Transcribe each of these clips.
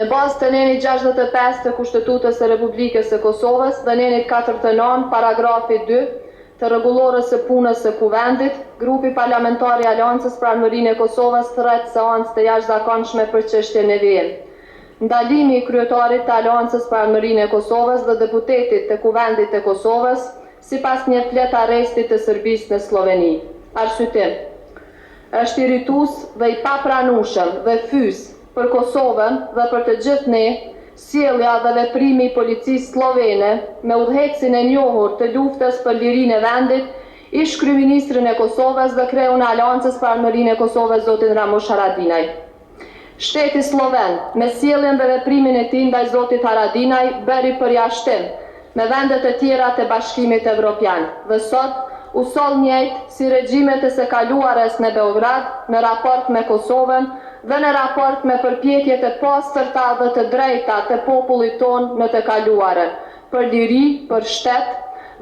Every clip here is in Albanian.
Në bazë të nenit 65 të Kushtetutës së Republikës së Kosovës dhe nenit 49, paragrafi 2 të rregullorës së punës së Kuvendit, grupi parlamentar i Aleancës për Armërinë e Kosovës thret seancë të jashtëzakonshme për çështjen e vijën. Ndalimi i kryetarit të Aleancës për Armërinë e Kosovës dhe deputetit të Kuvendit të Kosovës sipas një flet arresti të Serbisë në Sloveni. Arsyetim: është irritues dhe i papranueshëm dhe fys për Kosovën dhe për të gjithë ne, sjellja dhe veprimi i policisë slovene me udhëhecin e njohur të luftës për lirinë e vendit, ish kryeministrin e Kosovës dhe kreun e Aleancës për Armërinë e Kosovës zotin Ramush Haradinaj. Shteti sloven, me sjelljen dhe veprimin e tij ndaj zotit Haradinaj, bëri përjashtim me vendet e tjera të Bashkimit Evropian dhe sot u soll njëjtë si regjimet e së kaluarës në Beograd në raport me Kosovën dhe në raport me përpjekjet e pastërta dhe të drejta të popullit ton në të kaluarën, për liri, për shtet,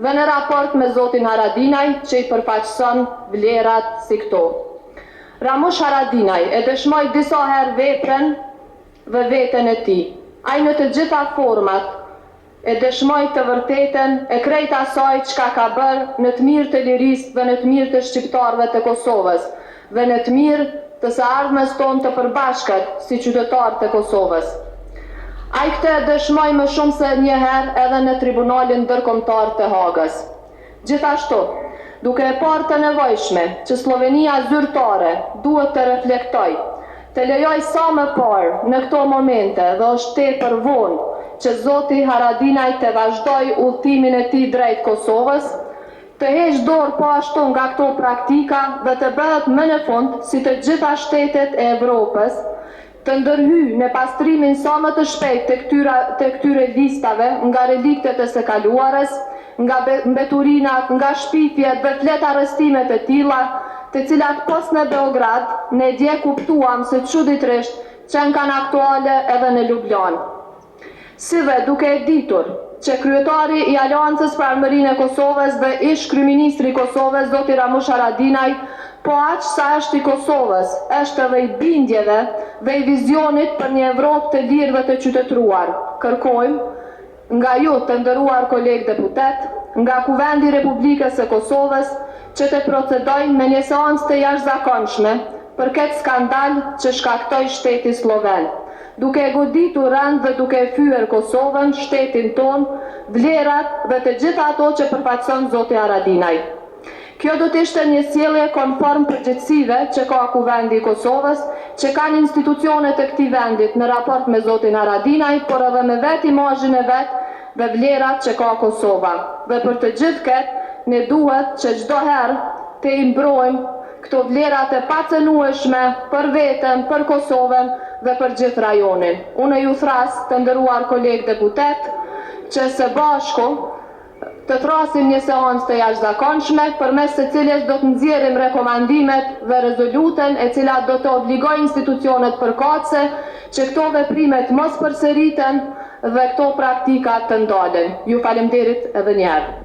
dhe në raport me zotin Haradinaj që i përfaqëson vlerat si këto. Ramush Haradinaj e dëshmoi disa herë veprën dhe veten e tij. Ai në të gjitha format e dëshmoi të vërtetën e krejt asaj çka ka bërë në të mirë të lirisë dhe në të mirë të shqiptarëve të Kosovës dhe në të mirë të së ardhmes tonë të përbashkët si qytetarë të Kosovës. Ai këtë e dëshmoi më shumë se një herë edhe në Tribunalin Ndërkombëtar të Hagës. Gjithashtu, duke e parë të nevojshme që Slovenia zyrtare duhet të reflektojë, të lejoj sa më parë në këto momente dhe është tepër vonë që zoti Haradinaj të vazhdoj udhëtimin e tij drejt Kosovës, të heqë dorë po ashtu nga këto praktika dhe të bëhet më në fund si të gjitha shtetet e Evropës, të ndërhyjë në pastrimin sa më të shpejtë të këtyre listave nga reliktet e së kaluarës, nga mbeturinat, nga shpifjet dhe flet arrestimet e tilla, të cilat pos në Beograd ne dje kuptuam se çuditërisht qenë kanë aktuale edhe në Ljubljanë. Si dhe duke e ditur që kryetari i Aleancës për Armërinë e Kosovës dhe ish kryeministri i Kosovës zoti Ramush Haradinaj, po aq sa është i Kosovës, është edhe i bindjeve dhe i vizionit për një Evropë të lirë dhe të qytetëruar. Kërkojmë nga ju të nderuar kolegë deputet, nga Kuvendi i Republikës së Kosovës, që të procedojnë me një seancë të jashtëzakonshme për këtë skandal që shkaktoi shteti sloven, duke e goditur rënd dhe duke e fyer Kosovën, shtetin ton, vlerat dhe të gjitha ato që përfaqëson zoti Haradinaj. Kjo do të ishte një sjellje konform përgjegjësive që ka Kuvendi i Kosovës, që kanë institucionet e këtij vendit në raport me zotin Haradinaj, por edhe me vetë imazhin e vet dhe vlerat që ka Kosova. Dhe për të gjithë këtë, ne duhet që çdo herë të i mbrojmë këto vlerat e pacënueshme për veten, për Kosovën dhe për gjithë rajonin. Unë ju thras të nderuar kolegë deputet që së bashku të thrasim një seancë të jashtëzakonshme përmes së cilës do të nxjerrim rekomandimet dhe rezolutën e cila do të obligojë institucionet përkatëse që këto veprimet mos përsëriten dhe këto praktika të ndalen. Ju faleminderit edhe një herë.